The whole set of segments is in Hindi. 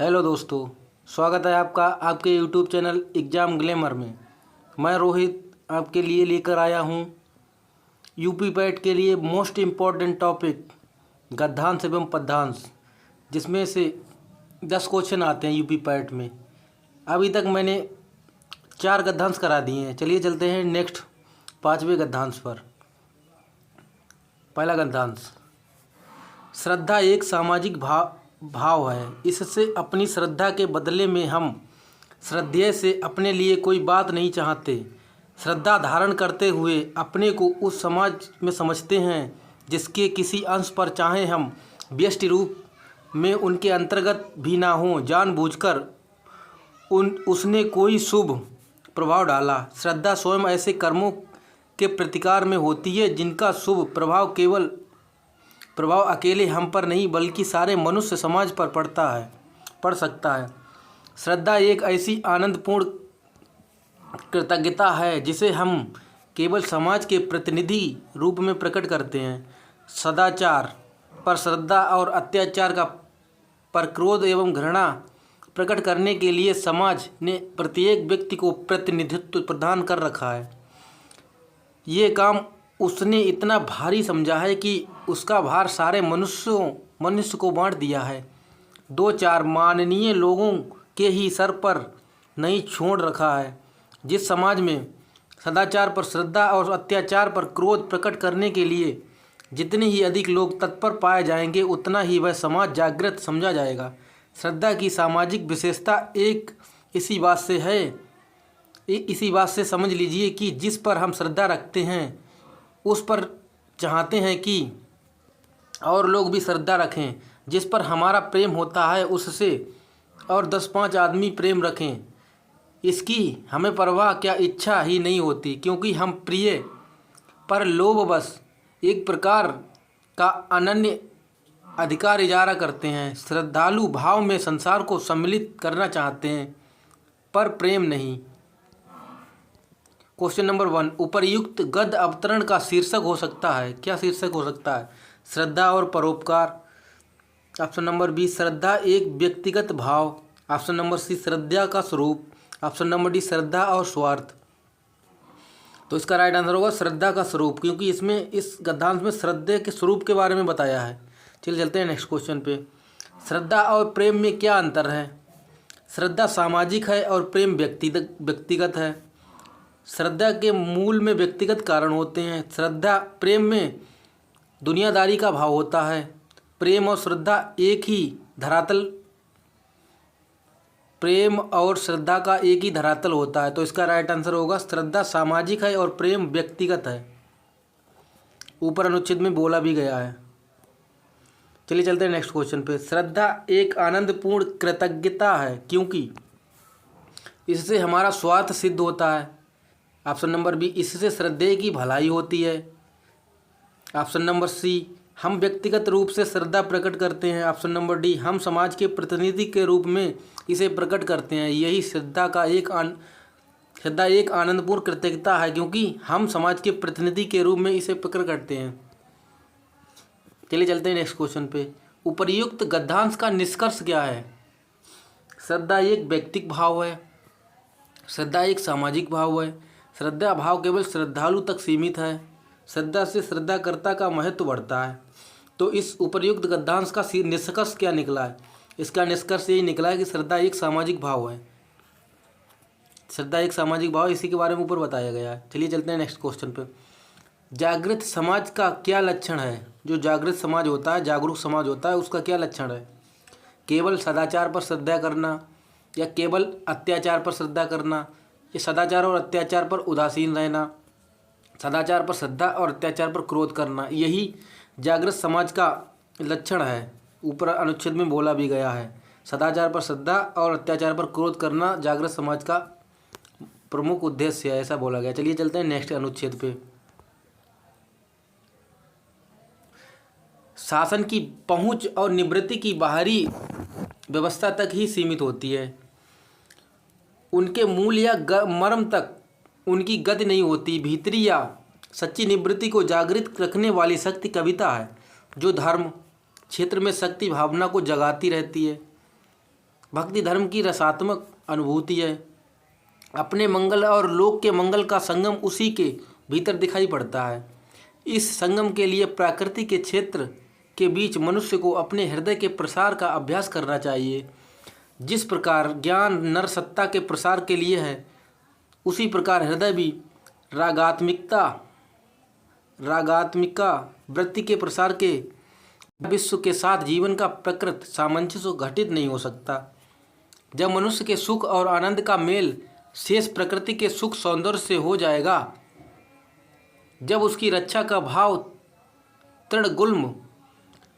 हेलो दोस्तों, स्वागत है आपका आपके यूट्यूब चैनल एग्ज़ाम ग्लैमर में। मैं रोहित आपके लिए लेकर आया हूँ यूपी पैट के लिए मोस्ट इम्पॉर्टेंट टॉपिक गद्यांश एवं पद्यांश, जिसमें से 10 क्वेश्चन आते हैं यूपी पैट में। अभी तक मैंने 4 गद्यांश करा दिए हैं। चलिए चलते हैं नेक्स्ट 5वें गद्यांश पर। पहला गद्यांश, श्रद्धा एक सामाजिक भाव है। इससे अपनी श्रद्धा के बदले में हम श्रद्धेय से अपने लिए कोई बात नहीं चाहते। श्रद्धा धारण करते हुए अपने को उस समाज में समझते हैं जिसके किसी अंश पर चाहे हम व्यष्टि रूप में उनके अंतर्गत भी ना हों, जानबूझकर उसने कोई शुभ प्रभाव डाला। श्रद्धा स्वयं ऐसे कर्मों के प्रतिकार में होती है जिनका शुभ प्रभाव अकेले हम पर नहीं बल्कि सारे मनुष्य समाज पर पड़ सकता है। श्रद्धा एक ऐसी आनंदपूर्ण कृतज्ञता है जिसे हम केवल समाज के प्रतिनिधि रूप में प्रकट करते हैं। सदाचार पर श्रद्धा और अत्याचार पर क्रोध एवं घृणा प्रकट करने के लिए समाज ने प्रत्येक व्यक्ति को प्रतिनिधित्व प्रदान कर रखा है। ये काम उसने इतना भारी समझा है कि उसका भार सारे मनुष्य को बांट दिया है। 2-4 माननीय लोगों के ही सर पर नहीं छोड़ रखा है। जिस समाज में सदाचार पर श्रद्धा और अत्याचार पर क्रोध प्रकट करने के लिए जितने ही अधिक लोग तत्पर पाए जाएंगे, उतना ही वह समाज जागृत समझा जाएगा। श्रद्धा की सामाजिक विशेषता इसी बात से समझ लीजिए कि जिस पर हम श्रद्धा रखते हैं उस पर चाहते हैं कि और लोग भी श्रद्धा रखें। जिस पर हमारा प्रेम होता है उससे और 10-5 आदमी प्रेम रखें, इसकी हमें परवाह क्या इच्छा ही नहीं होती, क्योंकि हम प्रिय पर लोभ बस एक प्रकार का अनन्य अधिकार इजारा करते हैं। श्रद्धालु भाव में संसार को सम्मिलित करना चाहते हैं पर प्रेम नहीं। क्वेश्चन नंबर 1, उपर्युक्त गद्य अवतरण का शीर्षक हो सकता है। क्या शीर्षक हो सकता है? श्रद्धा और परोपकार। ऑप्शन नंबर बी, श्रद्धा एक व्यक्तिगत भाव। ऑप्शन नंबर सी, श्रद्धा का स्वरूप। ऑप्शन नंबर डी, श्रद्धा और स्वार्थ। तो इसका राइट आंसर होगा श्रद्धा का स्वरूप, क्योंकि इस गद्यांश में श्रद्धे के स्वरूप के बारे में बताया है। चलिए चलते हैं नेक्स्ट क्वेश्चन पे। श्रद्धा और प्रेम में क्या अंतर है? श्रद्धा सामाजिक है और प्रेम व्यक्तिगत है। श्रद्धा के मूल में व्यक्तिगत कारण होते हैं। प्रेम में दुनियादारी का भाव होता है। प्रेम और श्रद्धा का एक ही धरातल होता है। तो इसका राइट आंसर होगा श्रद्धा सामाजिक है और प्रेम व्यक्तिगत है। ऊपर अनुच्छेद में बोला भी गया है। चलिए चलते हैं नेक्स्ट क्वेश्चन पे। श्रद्धा एक आनंदपूर्ण कृतज्ञता है क्योंकि इससे हमारा स्वार्थ सिद्ध होता है। ऑप्शन नंबर बी, इससे श्रद्धेय की भलाई होती है। ऑप्शन नंबर सी, हम व्यक्तिगत रूप से श्रद्धा प्रकट करते हैं। ऑप्शन नंबर डी, हम समाज के प्रतिनिधि के रूप में इसे प्रकट करते हैं। यही श्रद्धा एक आनंदपूर्ण कृतज्ञता है क्योंकि हम समाज के प्रतिनिधि के रूप में इसे प्रकट करते हैं। चलिए चलते हैं नेक्स्ट क्वेश्चन पे। उपर्युक्त गद्यांश का निष्कर्ष क्या है? श्रद्धा एक व्यक्तिक भाव है। श्रद्धा एक सामाजिक भाव है। श्रद्धा भाव केवल श्रद्धालु तक सीमित है। श्रद्धा से श्रद्धाकर्ता का महत्व बढ़ता है। तो इस उपर्युक्त गद्यांश का निष्कर्ष क्या निकला है? इसका निष्कर्ष यही निकला है कि श्रद्धा एक सामाजिक भाव है। श्रद्धा एक सामाजिक भाव, इसी के बारे में ऊपर बताया गया है। चलिए चलते हैं नेक्स्ट क्वेश्चन पे। जागृत समाज का क्या लक्षण है? जो जागृत समाज होता है, जागरूक समाज होता है, उसका क्या लक्षण है? केवल सदाचार पर श्रद्धा करना या केवल अत्याचार पर श्रद्धा करना, ये सदाचार और अत्याचार पर उदासीन रहना, सदाचार पर श्रद्धा और अत्याचार पर क्रोध करना, यही जागृत समाज का लक्षण है। ऊपर अनुच्छेद में बोला भी गया है, सदाचार पर श्रद्धा और अत्याचार पर क्रोध करना जागृत समाज का प्रमुख उद्देश्य है, ऐसा बोला गया। चलिए चलते हैं नेक्स्ट अनुच्छेद पे। शासन की पहुंच और निवृत्ति की बाहरी व्यवस्था तक ही सीमित होती है। उनके मूल या मर्म तक उनकी गति नहीं होती। भीतरी या सच्ची निवृत्ति को जागृत रखने वाली शक्ति कविता है, जो धर्म क्षेत्र में शक्ति भावना को जगाती रहती है। भक्ति धर्म की रसात्मक अनुभूति है। अपने मंगल और लोक के मंगल का संगम उसी के भीतर दिखाई पड़ता है। इस संगम के लिए प्रकृति के क्षेत्र के बीच मनुष्य को अपने हृदय के प्रसार का अभ्यास करना चाहिए। जिस प्रकार ज्ञान नर सत्ता के प्रसार के लिए है, उसी प्रकार हृदय भी रागात्मिका वृत्ति के प्रसार के विश्व के साथ जीवन का प्रकृत सामंजस्य घटित नहीं हो सकता। जब मनुष्य के सुख और आनंद का मेल शेष प्रकृति के सुख सौंदर्य से हो जाएगा, जब उसकी रक्षा का भाव तृणगुल्म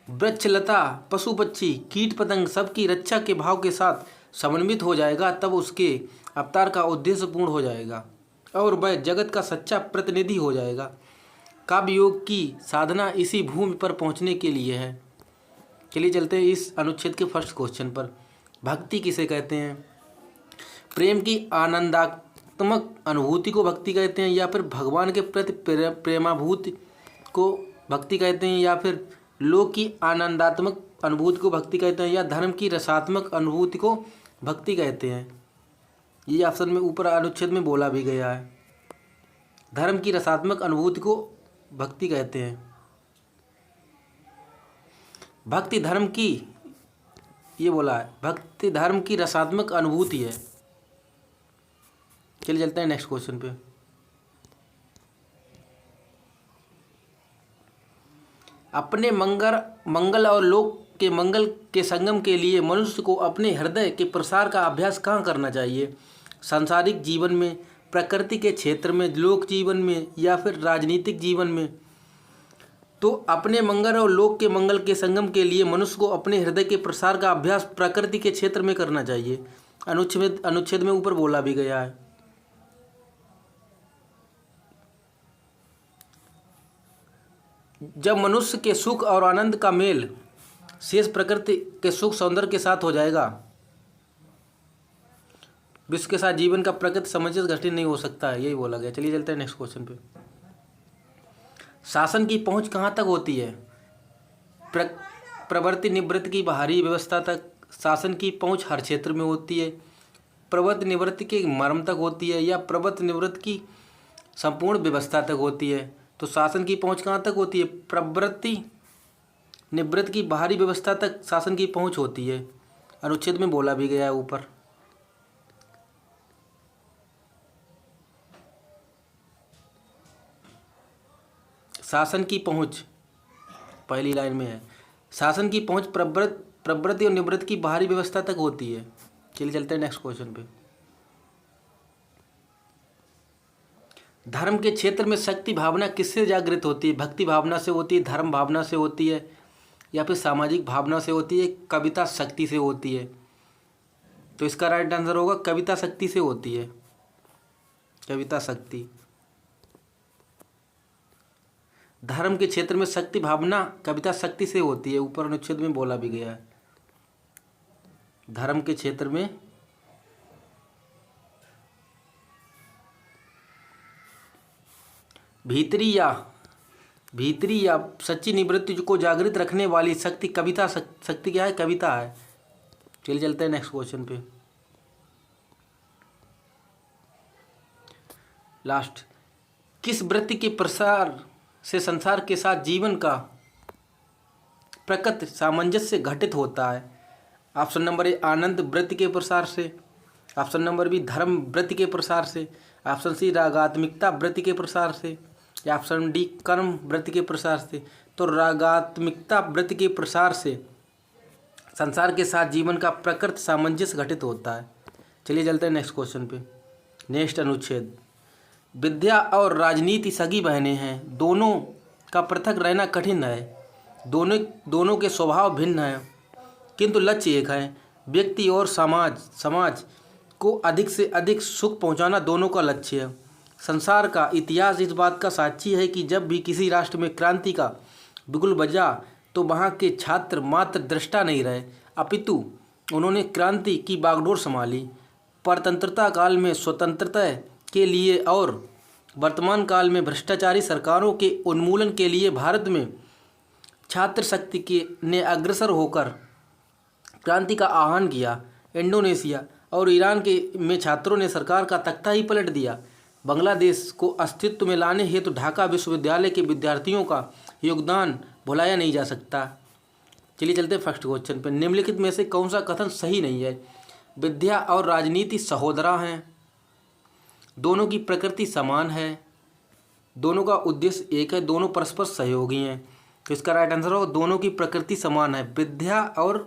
वृक्षलता पशु पक्षी कीट पतंग सबकी रक्षा के भाव के साथ समन्वित हो जाएगा, तब उसके अवतार का उद्देश्य पूर्ण हो जाएगा और वह जगत का सच्चा प्रतिनिधि हो जाएगा। काव्य योग की साधना इसी भूमि पर पहुंचने के लिए है। चलिए चलते हैं इस अनुच्छेद के फर्स्ट क्वेश्चन पर। भक्ति किसे कहते हैं? प्रेम की आनंदात्मक अनुभूति को भक्ति कहते हैं, या फिर भगवान के प्रति प्रेमाभूति को भक्ति कहते हैं, या फिर लोक की आनंदात्मक अनुभूति को भक्ति कहते हैं, या धर्म की रसात्मक अनुभूति को भक्ति कहते हैं? ये ऑप्शन में ऊपर अनुच्छेद में बोला भी गया है। धर्म की रसात्मक अनुभूति को भक्ति कहते हैं। भक्ति धर्म की, ये बोला है, भक्ति धर्म की रसात्मक अनुभूति है। चलिए चलते हैं नेक्स्ट क्वेश्चन पे। अपने मंगल और लोक के मंगल के संगम के लिए मनुष्य को अपने हृदय के प्रसार का अभ्यास कहाँ करना चाहिए? सांसारिक जीवन में, प्रकृति के क्षेत्र में, लोक जीवन में, या फिर राजनीतिक जीवन में? तो अपने मंगल और लोक के मंगल के संगम के लिए मनुष्य को अपने हृदय के प्रसार का अभ्यास प्रकृति के क्षेत्र में करना चाहिए। अनुच्छेद में ऊपर बोला भी गया है। जब मनुष्य के सुख और आनंद का मेल शेष प्रकृति के सुख सौंदर्य के साथ हो जाएगा, विश्व के साथ जीवन का प्रकृति सामंजस्य घटित नहीं हो सकता है, यही बोला गया। चलिए चलते हैं नेक्स्ट क्वेश्चन पे। शासन की पहुंच कहाँ तक होती है? प्रवृत्ति निवृत्ति की बाहरी व्यवस्था तक। शासन की पहुंच हर क्षेत्र में होती है। प्रवृत्ति निवृत्ति के मर्म तक होती है, या प्रवृत्ति निवृत्ति की संपूर्ण व्यवस्था तक होती है? तो शासन की पहुंच कहाँ तक होती है? प्रवृत्ति निवृत्ति की बाहरी व्यवस्था तक शासन की पहुंच होती है। अनुच्छेद में बोला भी गया है ऊपर। शासन की पहुंच पहली लाइन में है। शासन की पहुंच प्रवृत्ति और निवृत्ति की बाहरी व्यवस्था तक होती है। चलिए चलते हैं नेक्स्ट क्वेश्चन पे। धर्म के क्षेत्र में शक्ति भावना किससे जागृत होती है? भक्ति भावना से होती है, धर्म भावना से होती है, या फिर सामाजिक भावना से होती है, कविता शक्ति से होती है? तो इसका राइट आंसर होगा कविता शक्ति से होती है। कविता शक्ति। धर्म के क्षेत्र में शक्ति भावना कविता शक्ति से होती है, ऊपर अनुच्छेद में बोला भी गया है। धर्म के क्षेत्र में भीतरी या सच्ची निवृत्ति को जागृत रखने वाली शक्ति कविता शक्ति क्या है? कविता है। चलिए चलते हैं नेक्स्ट क्वेश्चन पे। लास्ट, किस वृत्ति के प्रसार से संसार के साथ जीवन का प्रकृत सामंजस्य घटित होता है? ऑप्शन नंबर ए आनंद वृत्ति के प्रसार से, ऑप्शन नंबर बी धर्म वृत्ति के प्रसार से, ऑप्शन सी रागात्मिकता वृत्ति के प्रसार से, या ऑप्शन डी कर्म वृत्ति के प्रसार से। तो रागात्मिकता वृत्ति के प्रसार से संसार के साथ जीवन का प्रकृत सामंजस्य घटित होता है। चलिए चलते हैं नेक्स्ट क्वेश्चन पे। नेक्स्ट अनुच्छेद, विद्या और राजनीति सगी बहनें हैं, दोनों का पृथक रहना कठिन है, दोनों के स्वभाव भिन्न हैं, किंतु लक्ष्य एक है। व्यक्ति और समाज को अधिक से अधिक सुख पहुंचाना दोनों का लक्ष्य है। संसार का इतिहास इस बात का साक्षी है कि जब भी किसी राष्ट्र में क्रांति का बिगुल बजा तो वहाँ के छात्र मात्र दृष्टा नहीं रहे, अपितु उन्होंने क्रांति की बागडोर संभाली। परतंत्रता काल में स्वतंत्रता के लिए और वर्तमान काल में भ्रष्टाचारी सरकारों के उन्मूलन के लिए भारत में छात्र शक्ति ने अग्रसर होकर क्रांति का आह्वान किया। इंडोनेशिया और ईरान के में छात्रों ने सरकार का तख्ता ही पलट दिया। बांग्लादेश को अस्तित्व में लाने हेतु ढाका विश्वविद्यालय के विद्यार्थियों का योगदान भुलाया नहीं जा सकता। चलिए चलते हैं फर्स्ट क्वेश्चन पे। निम्नलिखित में से कौन सा कथन सही नहीं है? विद्या और राजनीति सहोदरा हैं, दोनों की प्रकृति समान है, दोनों का उद्देश्य एक है, दोनों परस्पर सहयोगी हैं। तो इसका राइट आंसर होगा दोनों की प्रकृति समान है। विद्या और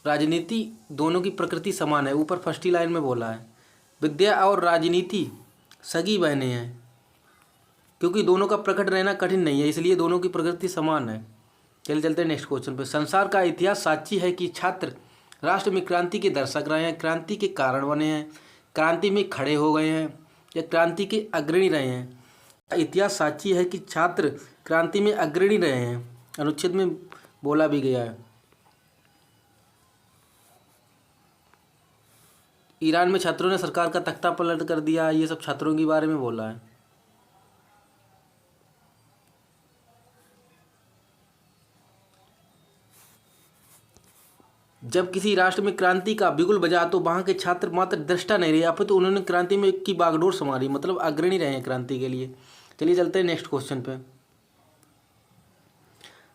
राजनीति दोनों की प्रकृति समान है, ऊपर फर्स्ट ही लाइन में बोला है। विद्या और राजनीति सगी बहनें हैं, क्योंकि दोनों का प्रकट रहना कठिन नहीं है, इसलिए दोनों की प्रकृति समान है। चलिए चलते हैं नेक्स्ट क्वेश्चन पे। संसार का इतिहास साक्षी है कि छात्र राष्ट्र में क्रांति के दर्शक रहे हैं, क्रांति के कारण बने हैं, क्रांति में खड़े हो गए हैं या क्रांति के अग्रणी रहे हैं। इतिहास साक्षी है कि छात्र क्रांति में अग्रणी रहे हैं, अनुच्छेद में बोला भी गया है। ईरान में छात्रों ने सरकार का तख्ता पलट कर दिया, ये सब छात्रों के बारे में बोला है। जब किसी राष्ट्र में क्रांति का बिगुल बजा तो वहाँ के छात्र मात्र दृष्टा नहीं रहे, अपितु उन्होंने क्रांति में की बागडोर संभाली, मतलब अग्रणी रहे हैं क्रांति के लिए। चलिए चलते हैं नेक्स्ट क्वेश्चन पे।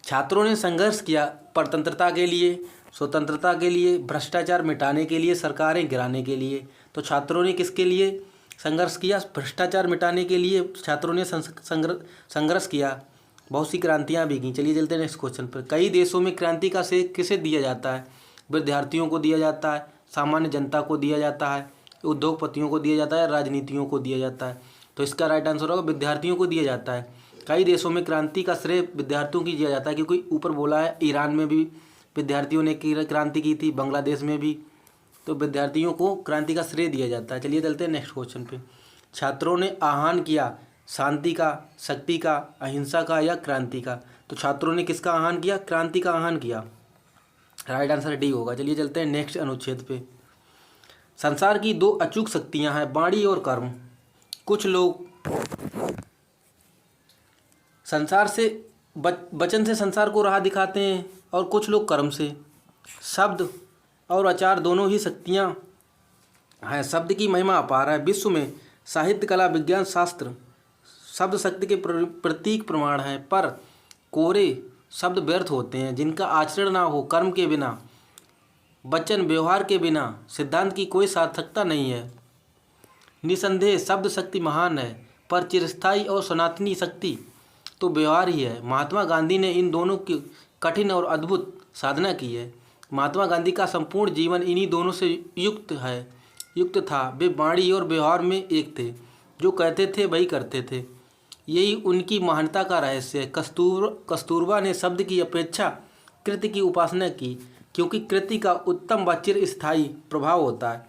छात्रों ने संघर्ष किया परतंत्रता के लिए, स्वतंत्रता के लिए, भ्रष्टाचार मिटाने के लिए, सरकारें गिराने के लिए। तो छात्रों ने किसके लिए संघर्ष किया? भ्रष्टाचार मिटाने के लिए छात्रों ने संघर्ष किया। बहुत सी क्रांतियाँ भी की। चलिए चलते हैं नेक्स्ट क्वेश्चन पर। कई देशों में क्रांति का श्रेय किसे दिया जाता है? विद्यार्थियों को दिया जाता है, सामान्य जनता को दिया जाता है, उद्योगपतियों को दिया जाता है, राजनीतियों को दिया जाता है। तो इसका राइट आंसर होगा विद्यार्थियों को दिया जाता है। कई देशों में क्रांति का श्रेय विद्यार्थियों को दिया जाता है, क्योंकि ऊपर बोला है ईरान में भी विद्यार्थियों ने क्रांति की थी, बांग्लादेश में भी, तो विद्यार्थियों को क्रांति का श्रेय दिया जाता है। चलिए चलते हैं नेक्स्ट क्वेश्चन पे। छात्रों ने आह्वान किया शांति का, शक्ति का, अहिंसा का या क्रांति का? तो छात्रों ने किसका आह्वान किया? क्रांति का आह्वान किया। राइट आंसर डी होगा। चलिए चलते हैं नेक्स्ट अनुच्छेद पे। संसार की दो अचूक शक्तियां हैं, वाणी और कर्म। कुछ लोग संसार से वचन से संसार को राह दिखाते हैं और कुछ लोग कर्म से। शब्द और आचार दोनों ही शक्तियां हैं। शब्द की महिमा अपार है। विश्व में साहित्य, कला, विज्ञान, शास्त्र शब्द शक्ति के प्रतीक प्रमाण हैं, पर कोरे शब्द व्यर्थ होते हैं जिनका आचरण ना हो। कर्म के बिना, वचन व्यवहार के बिना सिद्धांत की कोई सार्थकता नहीं है। निसंदेह शब्द शक्ति महान है, पर चिरस्थायी और सनातनी शक्ति तो व्यवहार ही है। महात्मा गांधी ने इन दोनों की कठिन और अद्भुत साधना की है। महात्मा गांधी का संपूर्ण जीवन इन्हीं दोनों से युक्त था। वे वाणी और व्यवहार में एक थे, जो कहते थे वही करते थे। यही उनकी महानता का रहस्य है। कस्तूरबा ने शब्द की अपेक्षा कृति की उपासना की, क्योंकि कृति का उत्तम व चिरस्थायी प्रभाव होता है।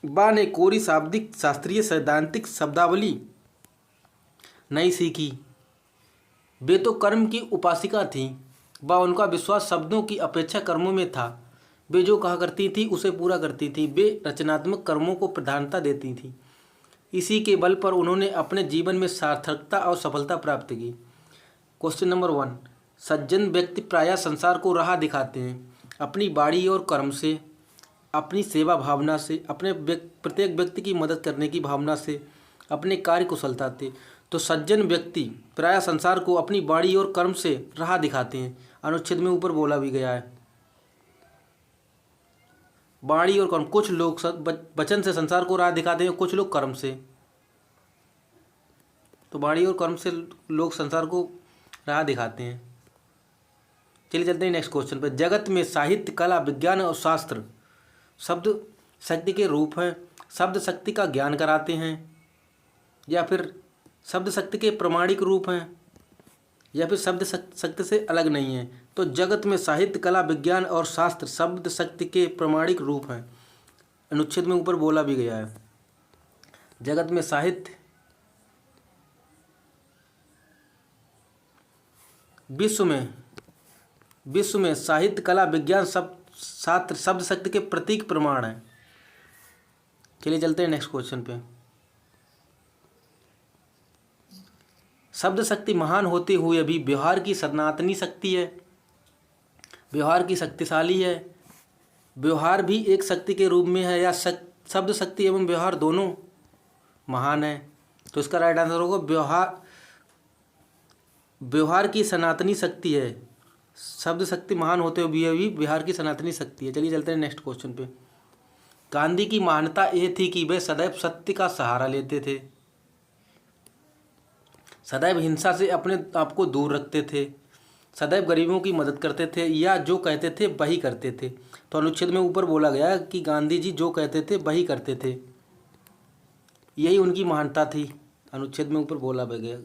बा ने कोरी शाब्दिक शास्त्रीय सैद्धांतिक शब्दावली नहीं सीखी। वे तो कर्म की उपासिका थीं, व उनका विश्वास शब्दों की अपेक्षा कर्मों में था। वे जो कहा करती थी उसे पूरा करती थी। वे रचनात्मक कर्मों को प्रधानता देती थी। इसी के बल पर उन्होंने अपने जीवन में सार्थकता और सफलता प्राप्त की। Question number 1। सज्जन व्यक्ति प्रायः संसार को राह दिखाते हैं अपनी वाणी और कर्म से, अपनी सेवा भावना से, अपने प्रत्येक व्यक्ति की मदद करने की भावना से, अपने कार्य कुशलता से। तो सज्जन व्यक्ति प्रायः संसार को अपनी वाणी और कर्म से राह दिखाते हैं, अनुच्छेद में ऊपर बोला भी गया है। वाणी और कर्म, कुछ लोग वचन से संसार को राह दिखाते हैं, कुछ लोग कर्म से। तो वाणी और कर्म से लोग संसार को राह दिखाते हैं। चलिए चलते हैं नेक्स्ट क्वेश्चन पर। जगत में साहित्य, कला, विज्ञान और शास्त्र शब्द शक्ति के रूप हैं। शब्द शक्ति का ज्ञान कराते हैं, या फिर शब्द शक्ति के प्रमाणिक रूप हैं, या फिर शब्द शक्ति से अलग नहीं है। तो जगत में साहित्य, कला, विज्ञान और शास्त्र शब्द शक्ति के प्रमाणिक रूप हैं, अनुच्छेद में ऊपर बोला भी गया है। जगत में साहित्य, विश्व में साहित्य, कला, विज्ञान, शास्त्र शब्द शक्ति के प्रतीक प्रमाण हैं। चलिए चलते हैं नेक्स्ट क्वेश्चन पे। शब्द शक्ति महान होते हुए भी व्यवहार की सनातनी शक्ति है। व्यवहार की शक्तिशाली है, व्यवहार भी एक शक्ति के रूप में है, या शब्द शक्ति एवं व्यवहार दोनों महान है। तो इसका राइट आंसर होगा व्यवहार। व्यवहार की सनातनी शक्ति है, शब्द शक्ति महान होते हुए भी व्यवहार की सनातनी शक्ति है। चलिए चलते हैं नेक्स्ट क्वेश्चन पे। गांधी की महानता यह थी कि वे सदैव सत्य का सहारा लेते थे, सदैव हिंसा से अपने आप को दूर रखते थे, सदैव गरीबों की मदद करते थे, या जो कहते थे वही करते थे। तो अनुच्छेद में ऊपर बोला गया कि गांधी जी जो कहते थे वही करते थे, यही उनकी महानता थी। अनुच्छेद में ऊपर बोला गया।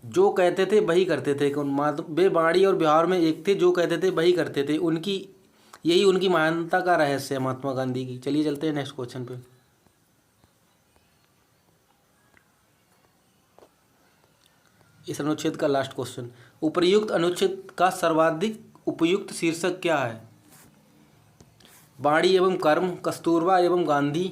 जो कहते थे वही करते थे, वे वाणी और व्यवहार में एक थे, जो कहते थे वही करते थे, उनकी यही उनकी महानता का रहस्य है महात्मा गांधी की। चलिए चलते हैं नेक्स्ट क्वेश्चन पे। इस अनुच्छेद का लास्ट क्वेश्चन, उपर्युक्त अनुच्छेद का सर्वाधिक उपयुक्त शीर्षक क्या है? वाणी एवं कर्म, कस्तूरबा एवं गांधी,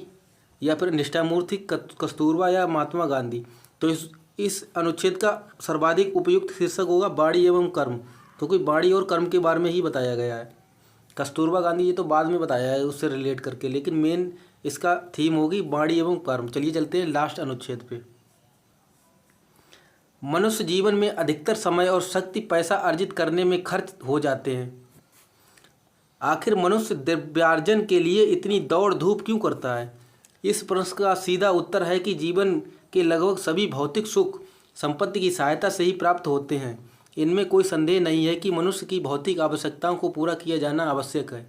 या फिर निष्ठामूर्ति कस्तूरबा या महात्मा गांधी। तो इस अनुच्छेद का सर्वाधिक उपयुक्त शीर्षक होगा वाणी एवं कर्म, क्योंकि वाणी और कर्म के बारे में ही बताया गया है। कस्तूरबा गांधी ये तो बाद में बताया है उससे रिलेट करके, लेकिन मेन इसका थीम होगी वाणी एवं कर्म। चलिए चलते हैं लास्ट अनुच्छेद पे। मनुष्य जीवन में अधिकतर समय और शक्ति पैसा अर्जित करने में खर्च हो जाते हैं। आखिर मनुष्य द्रव्यार्जन के लिए इतनी दौड़ धूप क्यों करता है? इस प्रश्न का सीधा उत्तर है कि जीवन के लगभग सभी भौतिक सुख संपत्ति की सहायता से ही प्राप्त होते हैं। इनमें कोई संदेह नहीं है कि मनुष्य की भौतिक आवश्यकताओं को पूरा किया जाना आवश्यक है।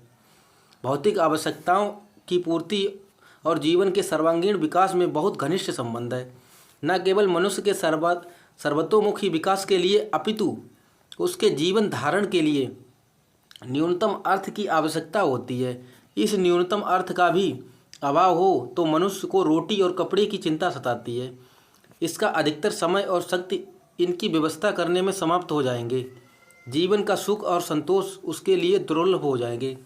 भौतिक आवश्यकताओं की पूर्ति और जीवन के सर्वांगीण विकास में बहुत घनिष्ठ संबंध है। न केवल मनुष्य के सर्वतोमुखी विकास के लिए, अपितु उसके जीवन धारण के लिए न्यूनतम अर्थ की आवश्यकता होती है। इस न्यूनतम अर्थ का भी अभाव हो तो मनुष्य को रोटी और कपड़े की चिंता सताती है। इसका अधिकतर समय और शक्ति इनकी व्यवस्था करने में समाप्त हो जाएंगे। जीवन का सुख और संतोष उसके लिए दुर्लभ हो जाएंगे।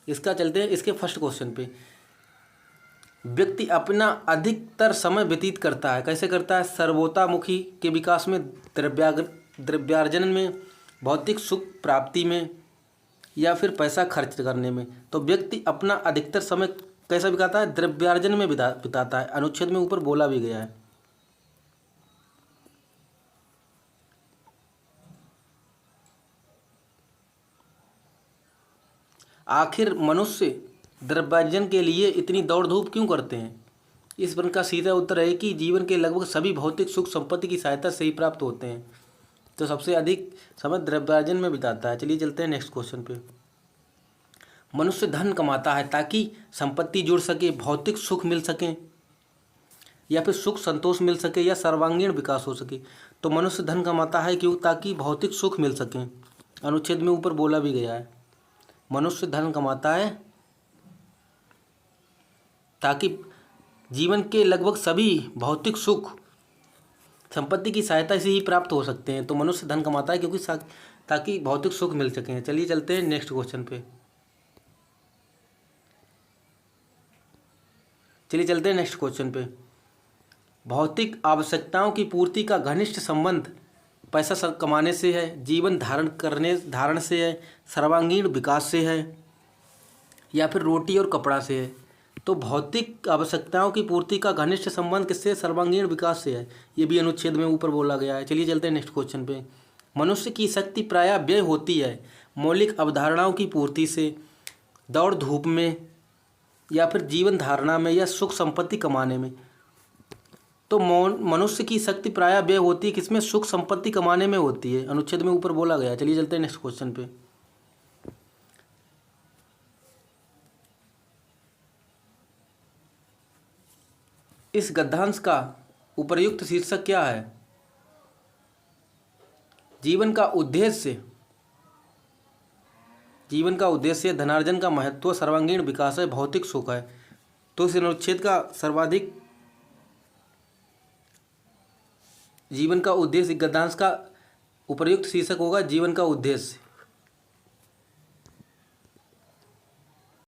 इसका चलते हैं इसके फर्स्ट क्वेश्चन पे। व्यक्ति अपना अधिकतर समय व्यतीत करता है, कैसे करता है? सर्वोतामुखी के विकास में, द्रव्यार्जन में, भौतिक सुख प्राप्ति में, या फिर पैसा खर्च करने में। तो व्यक्ति अपना अधिकतर समय कैसा बिताता है? द्रव्यार्जन में बिताता है। अनुच्छेद में ऊपर बोला भी गया है। आखिर मनुष्य द्रव्यार्जन के लिए इतनी दौड़ धूप क्यों करते हैं? इस प्रश्न का सीधा उत्तर है कि जीवन के लगभग सभी भौतिक सुख संपत्ति की सहायता से ही प्राप्त होते हैं। तो सबसे अधिक समय द्रव्यार्जन में बिताता है। चलिए चलते हैं नेक्स्ट क्वेश्चन पे। मनुष्य धन कमाता है ताकि संपत्ति जुड़ सके, भौतिक सुख मिल सके, या फिर सुख संतोष मिल सके, या सर्वांगीण विकास हो सके। तो मनुष्य धन कमाता है क्यों? ताकि भौतिक सुख मिल सके। अनुच्छेद में ऊपर बोला भी गया है, मनुष्य धन कमाता है ताकि जीवन के लगभग सभी भौतिक सुख संपत्ति की सहायता से ही प्राप्त हो सकते हैं। तो मनुष्य धन कमाता है क्योंकि ताकि भौतिक सुख मिल सकें। चलिए चलते हैं नेक्स्ट क्वेश्चन पे। चलिए चलते हैं नेक्स्ट क्वेश्चन पे। भौतिक आवश्यकताओं की पूर्ति का घनिष्ठ संबंध पैसा कमाने से है, जीवन धारण से है, सर्वांगीण विकास से है, या फिर रोटी और कपड़ा से है। तो भौतिक आवश्यकताओं की पूर्ति का घनिष्ठ संबंध किससे? सर्वांगीण विकास से है। ये भी अनुच्छेद में ऊपर बोला गया है। चलिए चलते हैं नेक्स्ट क्वेश्चन पे। मनुष्य की शक्ति प्रायः व्यय होती है मौलिक अवधारणाओं की पूर्ति से, दौड़ धूप में, या फिर जीवन धारणा में, या सुख संपत्ति कमाने में। तो मनुष्य की शक्ति प्रायः व्यय होती है किसमें? सुख संपत्ति कमाने में होती है। अनुच्छेद में ऊपर बोला गया। चलिए चलते हैं नेक्स्ट क्वेश्चन पे। इस गद्यांश का उपर्युक्त शीर्षक क्या है? जीवन का उद्देश्य धनार्जन का महत्व, सर्वांगीण विकास है, भौतिक सुख है। तो इस अनुच्छेद का सर्वाधिक जीवन का उद्देश्य, गद्यांश का उपर्युक्त शीर्षक होगा जीवन का उद्देश्य।